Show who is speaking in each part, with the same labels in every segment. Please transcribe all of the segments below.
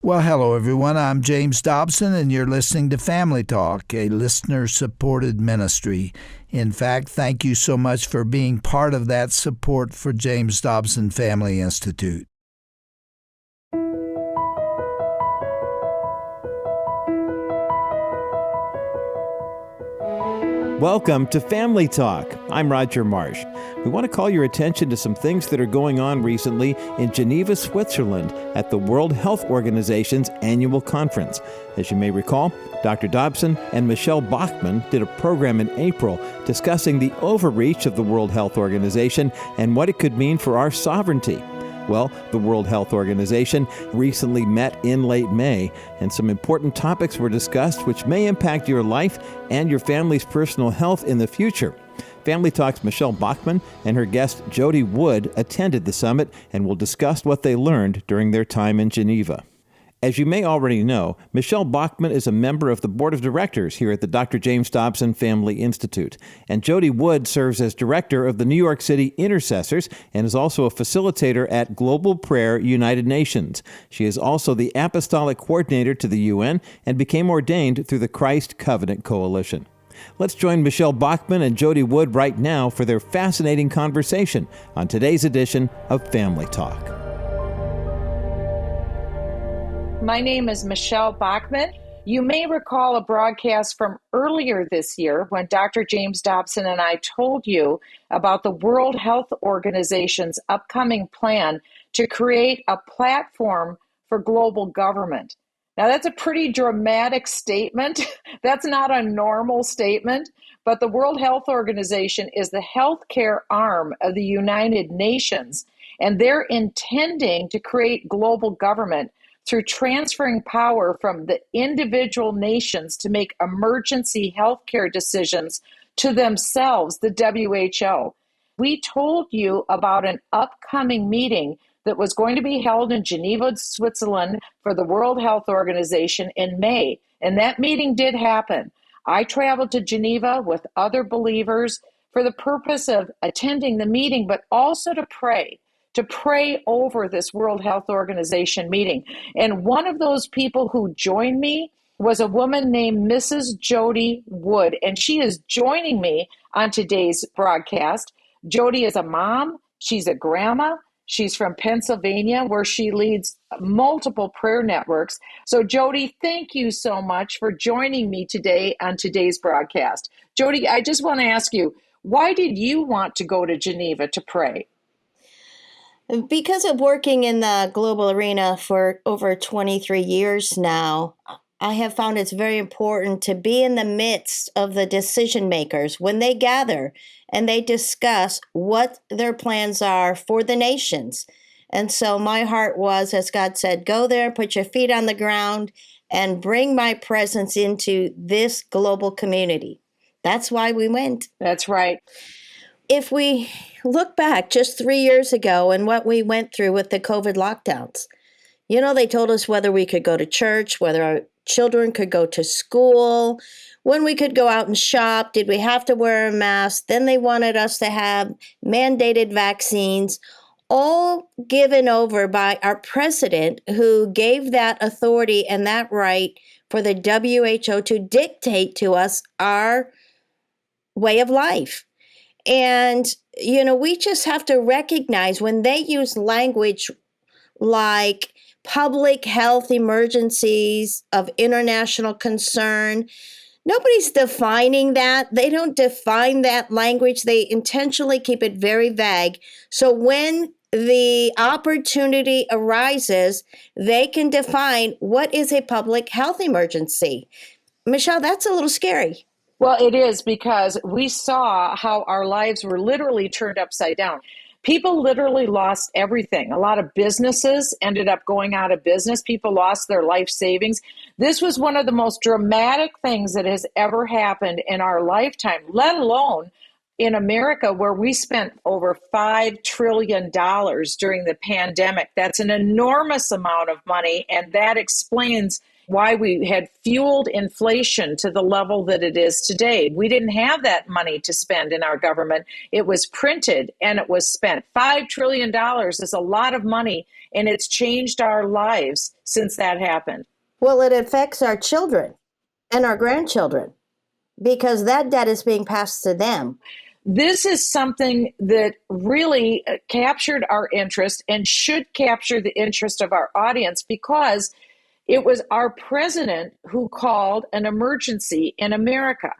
Speaker 1: Well, hello, everyone. I'm James Dobson, and you're listening to Family Talk, a listener-supported ministry. In fact, thank you so much for being part of that support for James Dobson Family Institute.
Speaker 2: Welcome to Family Talk. I'm Roger Marsh. We want to call your attention to some things that are going on recently in Geneva, Switzerland at the World Health Organization's annual conference. As you may recall, Dr. Dobson and Michele Bachmann did a program in April discussing the overreach of the World Health Organization and what it could mean for our sovereignty. Well, the World Health Organization recently met in late May, and some important topics were discussed which may impact your life and your family's personal health in the future. Family Talk's Michele Bachmann and her guest Jody Wood attended the summit and will discuss what they learned during their time in Geneva. As you may already know, Michele Bachmann is a member of the board of directors here at the Dr. James Dobson Family Institute, and Jody Wood serves as director of the New York City Intercessors and is also a facilitator at Global Prayer United Nations. She is also the apostolic coordinator to the UN and became ordained through the Christ Covenant Coalition. Let's join Michele Bachmann and Jody Wood right now for their fascinating conversation on today's edition of Family Talk.
Speaker 3: My name is Michele Bachmann. You may recall a broadcast from earlier this year when Dr. James Dobson and I told you about the World Health Organization's upcoming plan to create a platform for global government. Now, that's a pretty dramatic statement. That's not a normal statement, but the World Health Organization is the healthcare arm of the United Nations, and they're intending to create global government through transferring power from the individual nations to make emergency healthcare decisions to themselves, the WHO. We told you about an upcoming meeting that was going to be held in Geneva, Switzerland for the World Health Organization in May, and that meeting did happen. I traveled to Geneva with other believers for the purpose of attending the meeting, but also to pray over this World Health Organization meeting. And one of those people who joined me was a woman named Mrs. Jody Wood, and she is joining me on today's broadcast. Jody is a mom, she's a grandma, she's from Pennsylvania, where she leads multiple prayer networks. So Jody, thank you so much for joining me today on today's broadcast. Jody, I just want to ask you, why did you want to go to Geneva to pray?
Speaker 4: Because of working in the global arena for over 23 years now, I have found it's very important to be in the midst of the decision makers when they gather and they discuss what their plans are for the nations. And so my heart was, as God said, go there, put your feet on the ground, and bring my presence into this global community. That's why we went.
Speaker 3: That's right.
Speaker 4: If we look back just 3 years ago and what we went through with the COVID lockdowns, they told us whether we could go to church, whether our children could go to school, when we could go out and shop, did we have to wear a mask? Then they wanted us to have mandated vaccines, all given over by our president, who gave that authority and that right for the WHO to dictate to us our way of life. And, we just have to recognize when they use language like public health emergencies of international concern, nobody's defining that. They don't define that language. They intentionally keep it very vague. So when the opportunity arises, they can define what is a public health emergency. Michele, that's a little scary.
Speaker 3: Well, it is, because we saw how our lives were literally turned upside down. People literally lost everything. A lot of businesses ended up going out of business. People lost their life savings. This was one of the most dramatic things that has ever happened in our lifetime, let alone in America, where we spent over $5 trillion during the pandemic. That's an enormous amount of money, and that explains why we had fueled inflation to the level that it is today. We didn't have that money to spend in our government. It was printed and it was spent. $5 trillion is a lot of money, and it's changed our lives since that happened.
Speaker 4: Well, it affects our children and our grandchildren because that debt is being passed to them.
Speaker 3: This is something that really captured our interest and should capture the interest of our audience, because it was our president who called an emergency in America.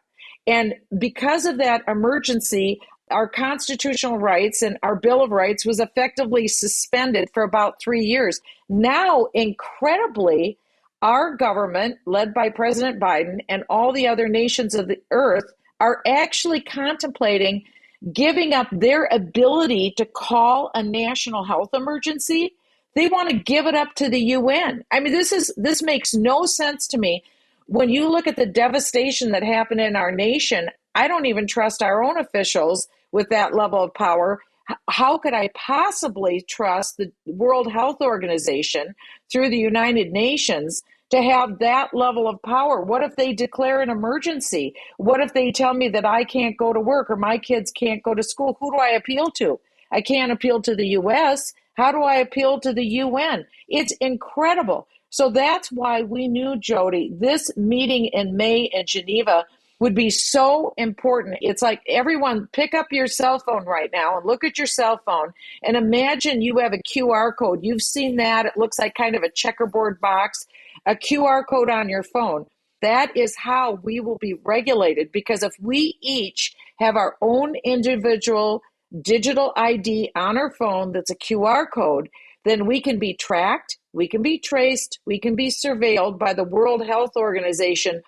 Speaker 3: And because of that emergency, our constitutional rights and our Bill of Rights was effectively suspended for about 3 years. Now, incredibly, our government, led by President Biden and all the other nations of the earth, are actually contemplating giving up their ability to call a national health emergency. They want to give it up to the UN. I mean, this makes no sense to me. When you look at the devastation that happened in our nation, I don't even trust our own officials with that level of power. How could I possibly trust the World Health Organization through the United Nations to have that level of power? What if they declare an emergency? What if they tell me that I can't go to work or my kids can't go to school? Who do I appeal to? I can't appeal to the US. How do I appeal to the UN? It's incredible. So that's why we knew, Jody, this meeting in May in Geneva would be so important. It's like, everyone pick up your cell phone right now and look at your cell phone and imagine you have a QR code. You've seen that. It looks like kind of a checkerboard box, a QR code on your phone. That is how we will be regulated, because if we each have our own individual digital ID on our phone that's a QR code, then we can be tracked, we can be traced, we can be surveilled by the World Health Organization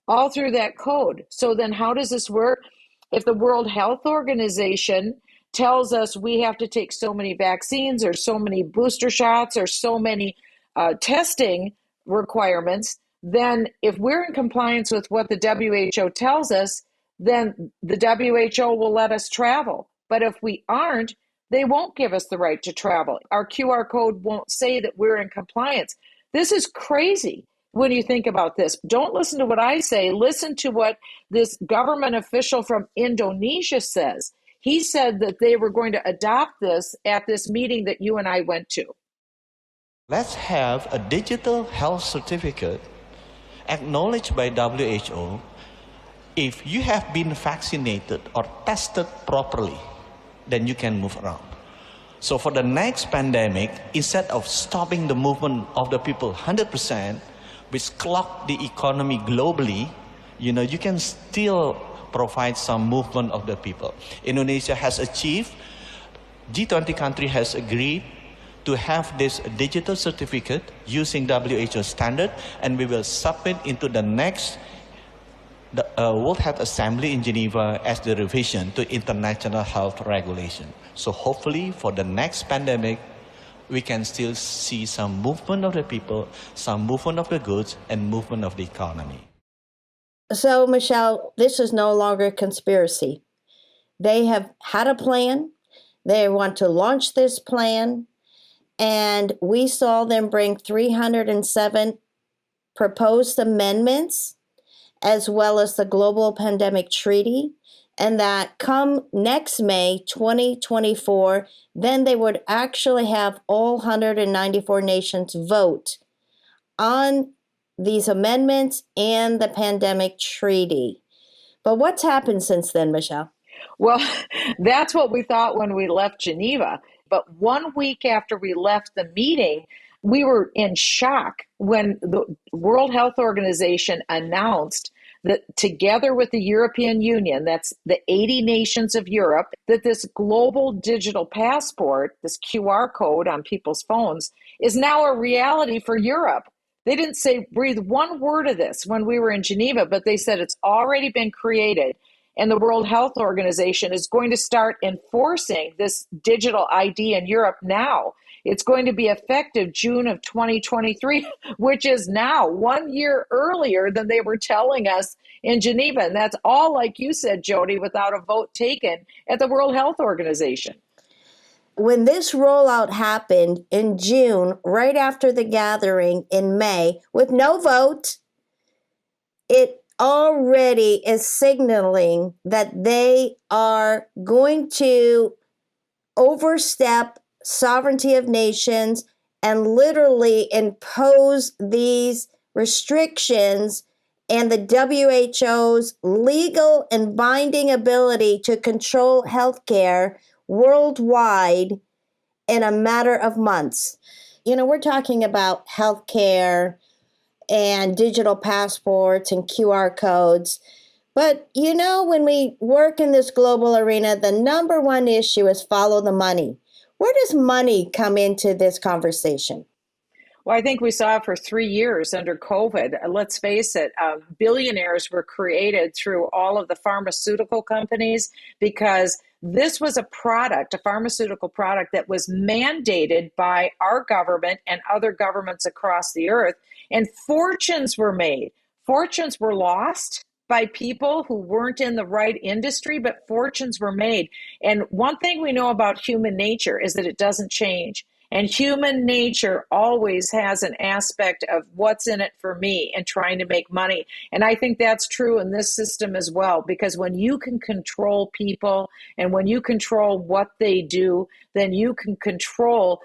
Speaker 3: all through that code. So then how does this work? If the World Health Organization tells us we have to take so many vaccines or so many booster shots or so many testing requirements, then if we're in compliance with what the WHO tells us, then the WHO will let us travel. But if we aren't, they won't give us the right to travel. Our QR code won't say that we're in compliance. This is crazy when you think about this. Don't listen to what I say. Listen to what this government official from Indonesia says. He said that they were going to adopt this at this meeting that you and I went to.
Speaker 5: Let's have a digital health certificate acknowledged by WHO if you have been vaccinated or tested properly, then you can move around. So for the next pandemic, instead of stopping the movement of the people 100%, which clogged the economy globally, you can still provide some movement of the people. Indonesia has achieved, G20 country has agreed to have this digital certificate using WHO standard, and we will submit into the next World Health Assembly in Geneva as the revision to international health regulation. So hopefully for the next pandemic, we can still see some movement of the people, some movement of the goods, and movement of the economy.
Speaker 4: So, Michele, this is no longer a conspiracy. They have had a plan. They want to launch this plan. And we saw them bring 307 proposed amendments, as well as the Global Pandemic Treaty, and that come next May 2024, then they would actually have all 194 nations vote on these amendments and the pandemic treaty. But what's happened since then, Michele?
Speaker 3: Well, that's what we thought when we left Geneva. But 1 week after we left the meeting, we were in shock when the World Health Organization announced that together with the European Union, that's the 80 nations of Europe, that this global digital passport, this QR code on people's phones, is now a reality for Europe. They didn't say breathe one word of this when we were in Geneva, but they said it's already been created. And the World Health Organization is going to start enforcing this digital ID in Europe now. It's going to be effective June of 2023, which is now 1 year earlier than they were telling us in Geneva. And that's all, like you said, Jody, without a vote taken at the World Health Organization.
Speaker 4: when this rollout happened in June, right after the gathering in May, with no vote, it already is signaling that they are going to overstep sovereignty of nations and literally impose these restrictions and the WHO's legal and binding ability to control healthcare worldwide in a matter of months. You know, we're talking about healthcare and digital passports and QR codes. But, you know, when we work in this global arena, the number one issue is follow the money. Where does money come into this conversation?
Speaker 3: Well, I think we saw for 3 years under COVID, let's face it, billionaires were created through all of the pharmaceutical companies because this was a product, a pharmaceutical product that was mandated by our government and other governments across the earth. And fortunes were made. Fortunes were lost by people who weren't in the right industry, but fortunes were made. And one thing we know about human nature is that it doesn't change. And human nature always has an aspect of what's in it for me and trying to make money. And I think that's true in this system as well, because when you can control people and when you control what they do, then you can control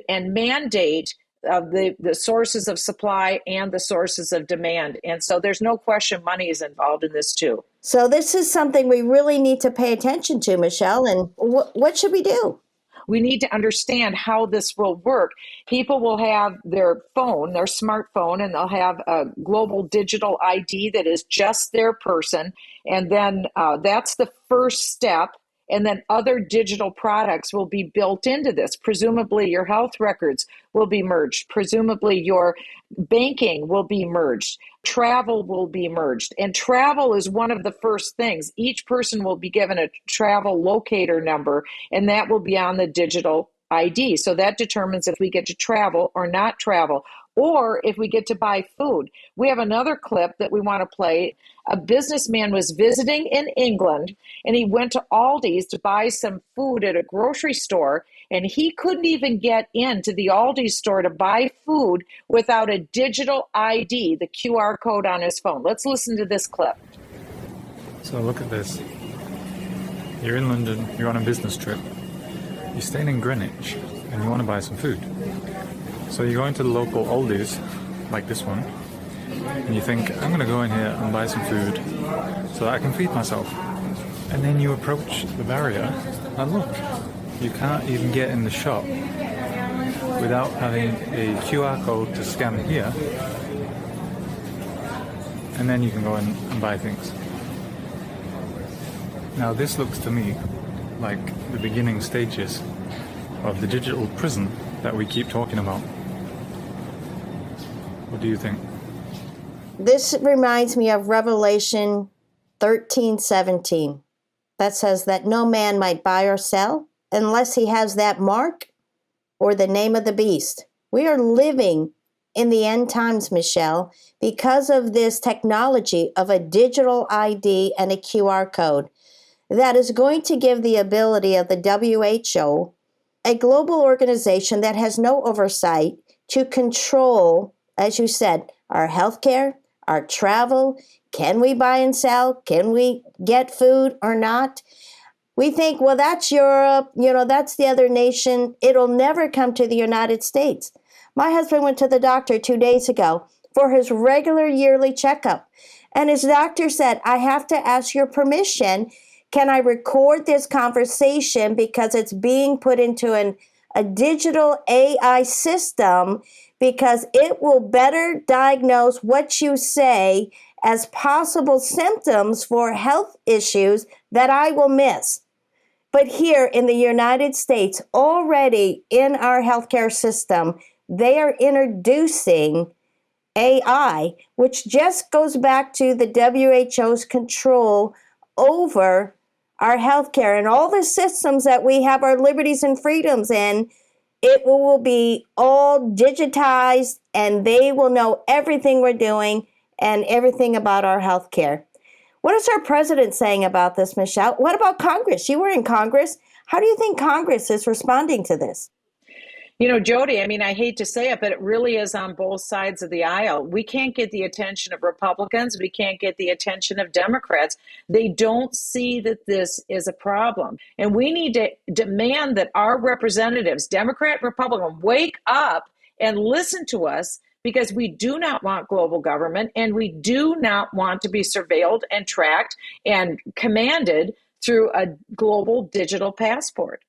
Speaker 3: and mandate the sources of supply and the sources of demand. And so there's no question money is involved in this too.
Speaker 4: So this is something we really need to pay attention to, Michele. And what should we do?
Speaker 3: We need to understand how this will work. People will have their phone, their smartphone, and they'll have a global digital ID that is just their person. And then that's the first step. And then other digital products will be built into this. Presumably your health records will be merged. Presumably your banking will be merged. Travel will be merged. And travel is one of the first things. Each person will be given a travel locator number, and that will be on the digital ID. So that determines if we get to travel or not travel, or if we get to buy food. We have another clip that we want to play. A businessman was visiting in England, and he went to Aldi's to buy some food at a grocery store, and he couldn't even get into the Aldi's store to buy food without a digital ID, the QR code on his phone. Let's listen to this clip.
Speaker 6: So look at this. You're in London, you're on a business trip. You're staying in Greenwich, and you want to buy some food. So you go into the local Aldi's, like this one, and you think, I'm going to go in here and buy some food so that I can feed myself. And then you approach the barrier, and look, you can't even get in the shop without having a QR code to scan here. And then you can go in and buy things. Now this looks to me like the beginning stages of the digital prison that we keep talking about. What do you think?
Speaker 4: This reminds me of Revelation 13:17. That says that no man might buy or sell unless he has that mark or the name of the beast. We are living in the end times, Michele, because of this technology of a digital ID and a QR code that is going to give the ability of the WHO, a global organization that has no oversight, to control, as you said, our healthcare, our travel. Can we buy and sell? Can we get food or not? We think, well, that's Europe, that's the other nation. It'll never come to the United States. My husband went to the doctor 2 days ago for his regular yearly checkup. And his doctor said, I have to ask your permission. Can I record this conversation because it's being put into a digital AI system because it will better diagnose what you say as possible symptoms for health issues that I will miss. But here in the United States, already in our healthcare system, they are introducing AI, which just goes back to the WHO's control over our healthcare and all the systems that we have our liberties and freedoms in. It will be all digitized, and they will know everything we're doing and everything about our healthcare. What is our president saying about this, Michele? What about Congress? You were in Congress. How do you think Congress is responding to this?
Speaker 3: You know, Jody, I mean, I hate to say it, but it really is on both sides of the aisle. We can't get the attention of Republicans. We can't get the attention of Democrats. They don't see that this is a problem. And we need to demand that our representatives, Democrat, Republican, wake up and listen to us, because we do not want global government, and we do not want to be surveilled and tracked and commanded through a global digital passport.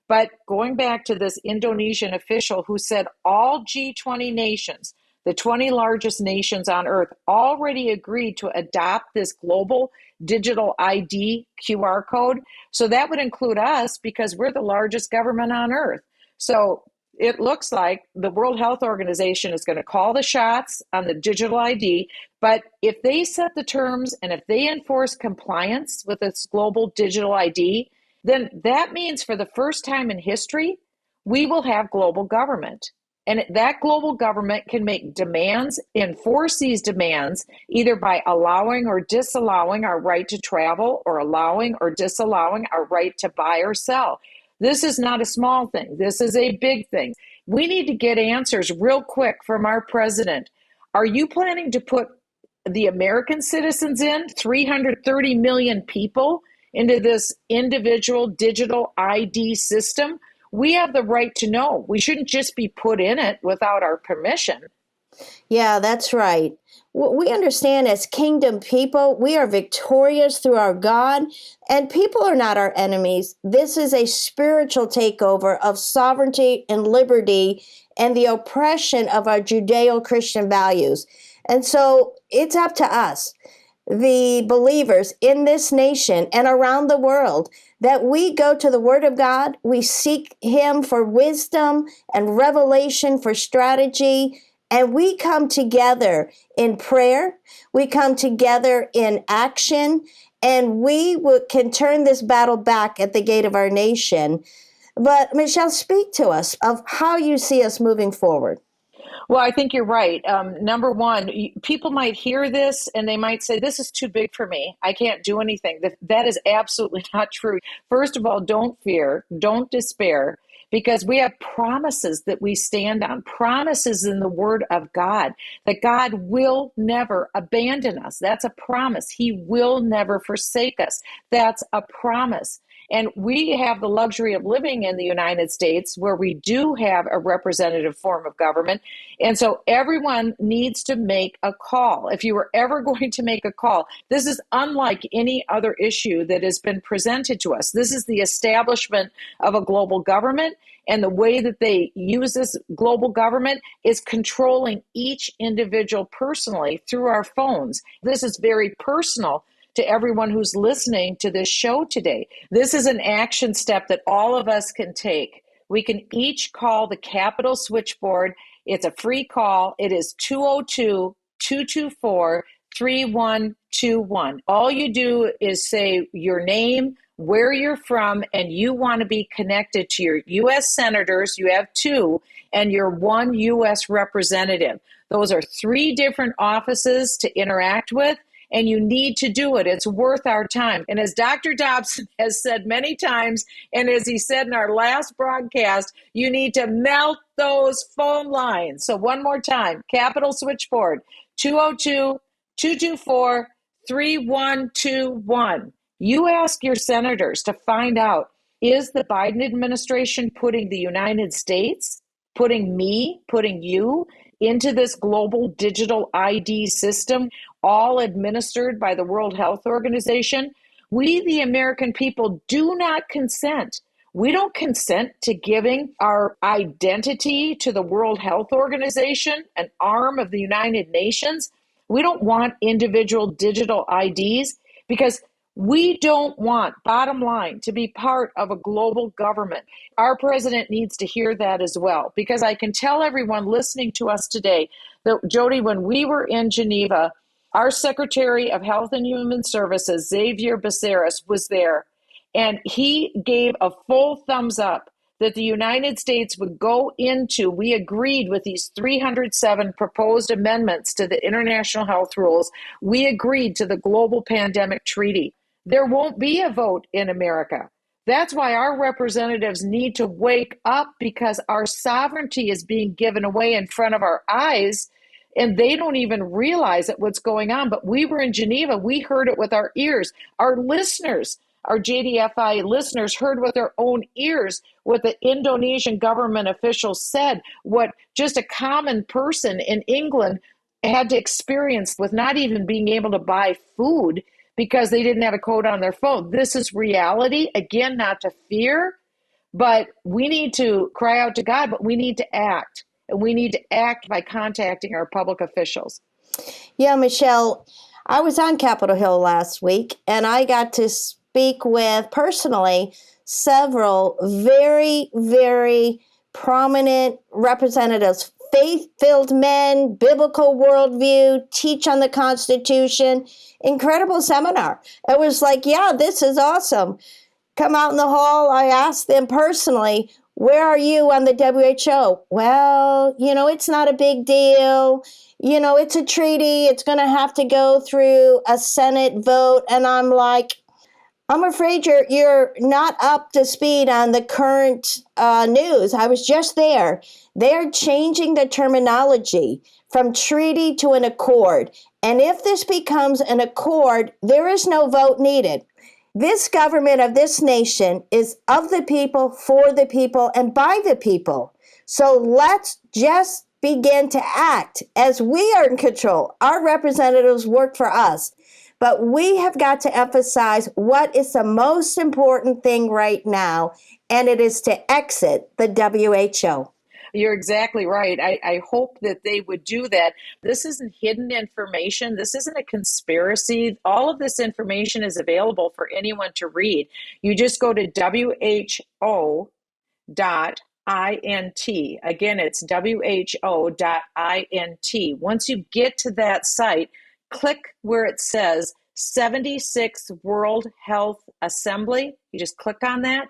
Speaker 3: But going back to this Indonesian official who said all G20 nations, the 20 largest nations on earth, already agreed to adopt this global digital ID QR code. So that would include us, because we're the largest government on earth. So it looks like the World Health Organization is going to call the shots on the digital ID. But if they set the terms and if they enforce compliance with this global digital ID, then that means for the first time in history, we will have global government. And that global government can make demands, enforce these demands, either by allowing or disallowing our right to travel, or allowing or disallowing our right to buy or sell. This is not a small thing. This is a big thing. We need to get answers real quick from our president. Are you planning to put the American citizens in, 330 million people, into this individual digital ID system? We have the right to know. We shouldn't just be put in it without our permission.
Speaker 4: Yeah, that's right. We understand as kingdom people, we are victorious through our God, and people are not our enemies. This is a spiritual takeover of sovereignty and liberty and the oppression of our Judeo-Christian values. And so it's up to us, the believers in this nation and around the world, that we go to the Word of God, we seek Him for wisdom and revelation for strategy, and we come together in prayer, we come together in action, and we can turn this battle back at the gate of our nation. But Michele, speak to us of how you see us moving forward.
Speaker 3: Well, I think you're right. Number one, people might hear this and they might say, this is too big for me. I can't do anything. That is absolutely not true. First of all, don't fear, don't despair, because we have promises that we stand on, promises in the Word of God, that God will never abandon us. That's a promise. He will never forsake us. That's a promise. And we have the luxury of living in the United States, where we do have a representative form of government. And so everyone needs to make a call. If you were ever going to make a call, this is unlike any other issue that has been presented to us. This is the establishment of a global government. And the way that they use this global government is controlling each individual personally through our phones. This is very personal to everyone who's listening to this show today. This is an action step that all of us can take. We can each call the Capitol switchboard. It's a free call. It is 202-224-3121. All you do is say your name, where you're from, and you want to be connected to your U.S. senators. You have 2, and your 1 U.S. representative. Those are 3 different offices to interact with. And you need to do it. It's worth our time. And as Dr. Dobson has said many times, and as he said in our last broadcast, you need to melt those phone lines. So one more time, Capitol switchboard, 202-224-3121. You ask your senators to find out, is the Biden administration putting the United States, putting me, putting you into this global digital ID system, all administered by the World Health Organization? We, the American people, do not consent. We don't consent to giving our identity to the World Health Organization, an arm of the United Nations. We don't want individual digital IDs, because we don't want, bottom line, to be part of a global government. Our president needs to hear that as well, because I can tell everyone listening to us today that, Jody, when we were in Geneva, our Secretary of Health and Human Services, Xavier Becerras, was there, and he gave a full thumbs up that the United States would go into, we agreed with these 307 proposed amendments to the international health rules. We agreed to the Global Pandemic Treaty. There won't be a vote in America. That's why our representatives need to wake up, because our sovereignty is being given away in front of our eyes, and they don't even realize it, what's going on. But we were in Geneva. We heard it with our ears. Our listeners, our JDFI listeners, heard with their own ears what the Indonesian government officials said, what just a common person in England had to experience with not even being able to buy food because they didn't have a code on their phone. This is reality. Again, not to fear, but we need to cry out to God, but we need to act. And we need to act by contacting our public officials.
Speaker 4: Yeah, Michele, I was on Capitol Hill last week, and I got to speak with, personally, several very, very prominent representatives, faith-filled men, biblical worldview, teach on the Constitution. Incredible seminar. It was like, yeah, this is awesome. Come out in the hall. I asked them personally, where are you on the WHO? Well, it's not a big deal. It's a treaty. It's going to have to go through a Senate vote. And I'm like, I'm afraid you're not up to speed on the current news. I was just there. They're changing the terminology from treaty to an accord. And if this becomes an accord, there is no vote needed. This government of this nation is of the people, for the people, and by the people. So let's just begin to act as we are in control. Our representatives work for us. But we have got to emphasize what is the most important thing right now, and it is to exit the WHO.
Speaker 3: You're exactly right. I hope that they would do that. This isn't hidden information. This isn't a conspiracy. All of this information is available for anyone to read. You just go to WHO.int. Again, it's WHO.int. Once you get to that site, click where it says 76th World Health Assembly. You just click on that.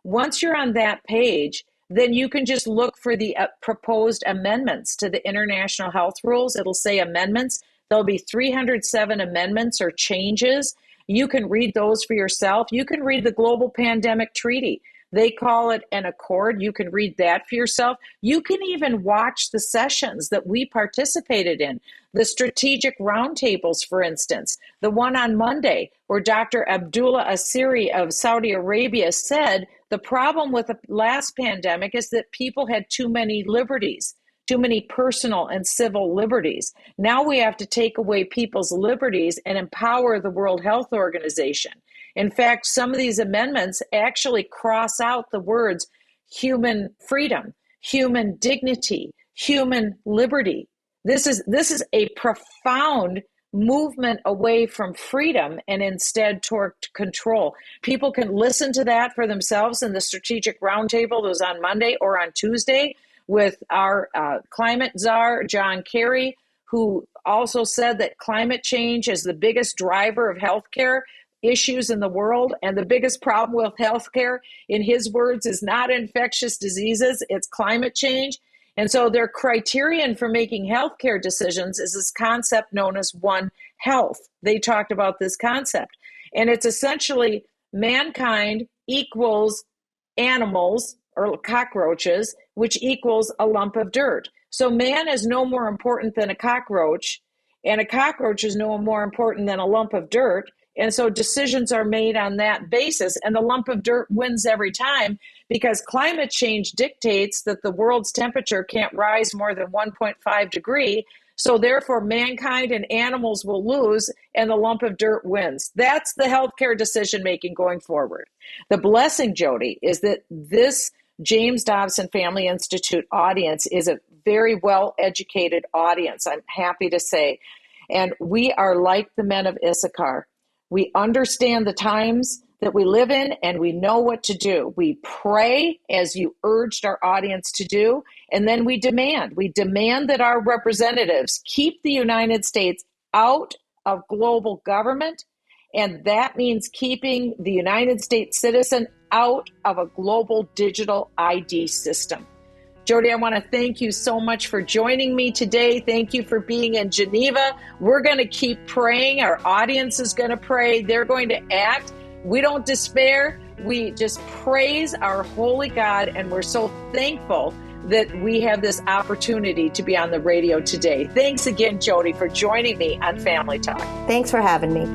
Speaker 3: Once you're on that page, then you can just look for the proposed amendments to the international health rules. It'll say amendments. There'll be 307 amendments or changes. You can read those for yourself. You can read the Global Pandemic Treaty. They call it an accord. You can read that for yourself. You can even watch the sessions that we participated in, the strategic roundtables, for instance, the one on Monday where Dr. Abdullah Asiri of Saudi Arabia said the problem with the last pandemic is that people had too many liberties, too many personal and civil liberties. Now we have to take away people's liberties and empower the World Health Organization. In fact, some of these amendments actually cross out the words human freedom, human dignity, human liberty. This is a profound movement away from freedom and instead toward control. People can listen to that for themselves in the Strategic Roundtable that was on Monday or on Tuesday with our climate czar, John Kerry, who also said that climate change is the biggest driver of healthcare issues in the world. And the biggest problem with healthcare, in his words, is not infectious diseases, it's climate change. And so their criterion for making healthcare decisions is this concept known as One Health. They talked about this concept. And it's essentially mankind equals animals or cockroaches, which equals a lump of dirt. So man is no more important than a cockroach, and a cockroach is no more important than a lump of dirt. And so decisions are made on that basis, and the lump of dirt wins every time because climate change dictates that the world's temperature can't rise more than 1.5 degrees. So therefore, mankind and animals will lose, and the lump of dirt wins. That's the healthcare decision-making going forward. The blessing, Jody, is that this James Dobson Family Institute audience is a very well-educated audience, I'm happy to say. And we are like the men of Issachar. We understand the times that we live in, and we know what to do. We pray, as you urged our audience to do, and then we demand. We demand that our representatives keep the United States out of global government, and that means keeping the United States citizen out of a global digital ID system. Jody, I want to thank you so much for joining me today. Thank you for being in Geneva. We're going to keep praying. Our audience is going to pray. They're going to act. We don't despair. We just praise our holy God, and we're so thankful that we have this opportunity to be on the radio today. Thanks again, Jody, for joining me on Family Talk.
Speaker 4: Thanks for having me.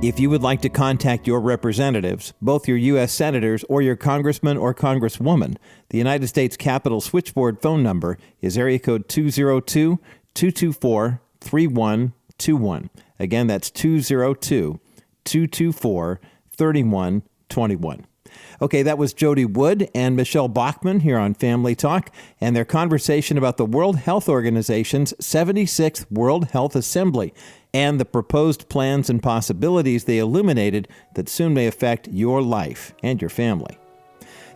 Speaker 2: If you would like to contact your representatives, both your U.S. senators or your congressman or congresswoman, the United States Capitol switchboard phone number is area code 202-224-3121. Again, that's 202-224-3121. Okay, that was Jody Wood and Michele Bachmann here on Family Talk and their conversation about the World Health Organization's 76th World Health Assembly and the proposed plans and possibilities they illuminated that soon may affect your life and your family.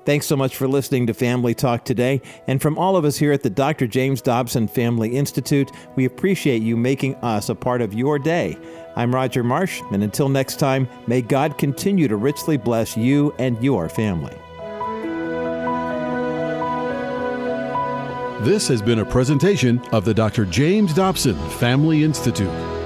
Speaker 2: Thanks so much for listening to Family Talk today. And from all of us here at the Dr. James Dobson Family Institute, we appreciate you making us a part of your day. I'm Roger Marsh, and until next time, may God continue to richly bless you and your family.
Speaker 7: This has been a presentation of the Dr. James Dobson Family Institute.